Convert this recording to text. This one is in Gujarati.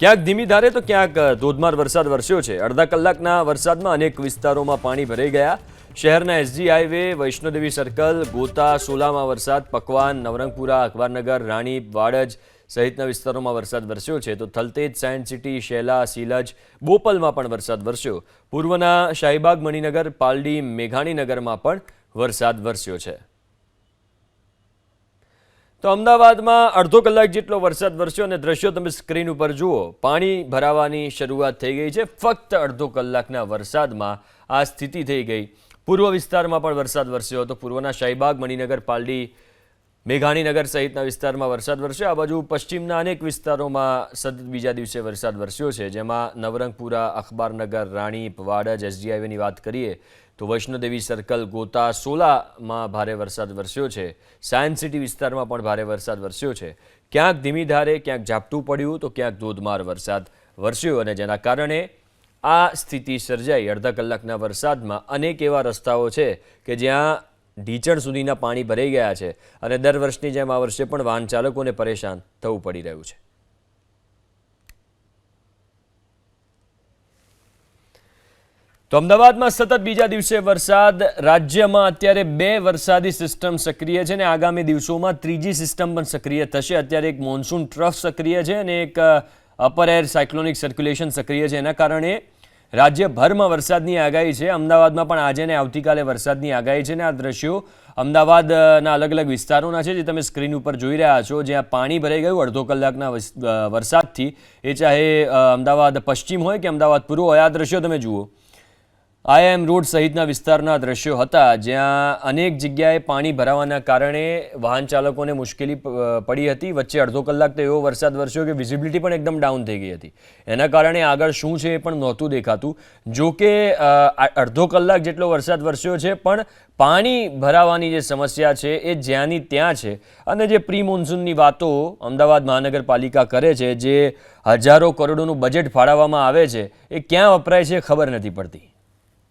ક્યાંક ધીમી ધારે તો ક્યાંક ધોધમાર વરસાદ વરસ્યો છે। અડધા કલાકના વરસાદમાં અનેક વિસ્તારોમાં પાણી ભરાઈ ગયા। શહેરના એસજી હાઈવે, વૈષ્ણોદેવી સર્કલ, ગોતા, સોલામાં વરસાદ, પકવાન, નવરંગપુરા, અખબારનગર, રાણી, વાડજ સહિતના વિસ્તારોમાં વરસાદ વરસ્યો છે। તો થલતેજ, સાયન્સ સિટી, શેલા, સિલજ, બોપલમાં પણ વરસાદ વરસ્યો। પૂર્વના શાહીબાગ, મણિનગર, પાલડી, મેઘાણીનગરમાં પણ વરસાદ વરસ્યો છે। તો અમદાવાદમાં અડધો કલાક જેટલો વરસાદ વરસ્યો અને દ્રશ્યો તમે સ્ક્રીન ઉપર જુઓ। પાણી ભરાવાની શરૂઆત થઈ ગઈ છે। ફક્ત અડધો કલાકના વરસાદમાં આ સ્થિતિ થઈ ગઈ। પૂર્વ વિસ્તારમાં પણ વરસાદ વરસ્યો હતો। પૂર્વના શાહીબાગ, મણિનગર, પાલડી, મેઘાણીનગર સહિતના વિસ્તારમાં વરસાદ વરસ્યો। આ બાજુ પશ્ચિમના અનેક વિસ્તારોમાં સતત બીજા દિવસે વરસાદ વરસ્યો છે, જેમાં નવરંગપુરા, અખબારનગર, રાણી, વાડજ, એસજી હાઈવેની વાત કરીએ તો વૈષ્ણોદેવી સર્કલ, ગોતા, સોલામાં ભારે વરસાદ વરસ્યો છે। સાયન્સ સિટી વિસ્તારમાં પણ ભારે વરસાદ વરસ્યો છે। ક્યાંક ધીમી ધારે, ક્યાંક ઝાપટું પડ્યું તો ક્યાંક ધોધમાર વરસાદ વરસ્યો અને જેના કારણે આ સ્થિતિ સર્જાઈ। અડધા કલાકના વરસાદમાં અનેક એવા રસ્તાઓ છે કે જ્યાં ઢીચણ સુધીના પાણી ભરાઈ ગયા છે અને દર વર્ષની જેમ આ વર્ષે પણ વાહન ચાલકોને પરેશાન થવું પડી રહ્યું છે। તો અમદાવાદમાં સતત બીજા દિવસે વરસાદ। રાજ્યમાં અત્યારે 2 વરસાદી સિસ્ટમ સક્રિય છે અને આગામી દિવસોમાં ત્રીજી સિસ્ટમ પણ સક્રિય થશે। અત્યારે એક મોન્સૂન ટ્રફ સક્રિય છે અને એક અપર એર સાયક્લોનિક સર્ક્યુલેશન સક્રિય છે। એના કારણે રાજ્યભરમાં વરસાદની આગાહી છે। અમદાવાદમાં પણ આજે અને આવતીકાલે વરસાદની આગાહી છે અને આ દ્રશ્યો અમદાવાદના અલગ અલગ વિસ્તારોના છે, જે તમે સ્ક્રીન ઉપર જોઈ રહ્યા છો, જ્યાં પાણી ભરાઈ ગયું અડધો કલાકના વરસાદથી। એ ચાહે અમદાવાદ પશ્ચિમ હોય કે અમદાવાદ પૂર્વ હોય। આ દ્રશ્યો તમે જુઓ। આઈએમ રોડ સહિતના વિસ્તારના દ્રશ્યો હતા, જ્યાં અનેક જગ્યાએ પાણી ભરાવાના કારણે વાહન ચાલકોને મુશ્કેલી પડી હતી। વચ્ચે અડધો કલાક તો એવો વરસાદ વરસ્યો કે વિઝિબિલિટી પણ એકદમ ડાઉન થઈ ગઈ હતી। એના કારણે આગળ શું છે એ પણ નહોતું દેખાતું। જો કે અડધો કલાક જેટલો વરસાદ વરસ્યો છે, પણ પાણી ભરાવાની જે સમસ્યા છે એ જ્યાંની ત્યાં છે। અને જે પ્રી મોન્સૂનની વાતો અમદાવાદ મહાનગરપાલિકા કરે છે, જે હજારો કરોડોનું બજેટ ફાળવવામાં આવે છે, એ ક્યાં વપરાય છે ખબર નથી પડતી।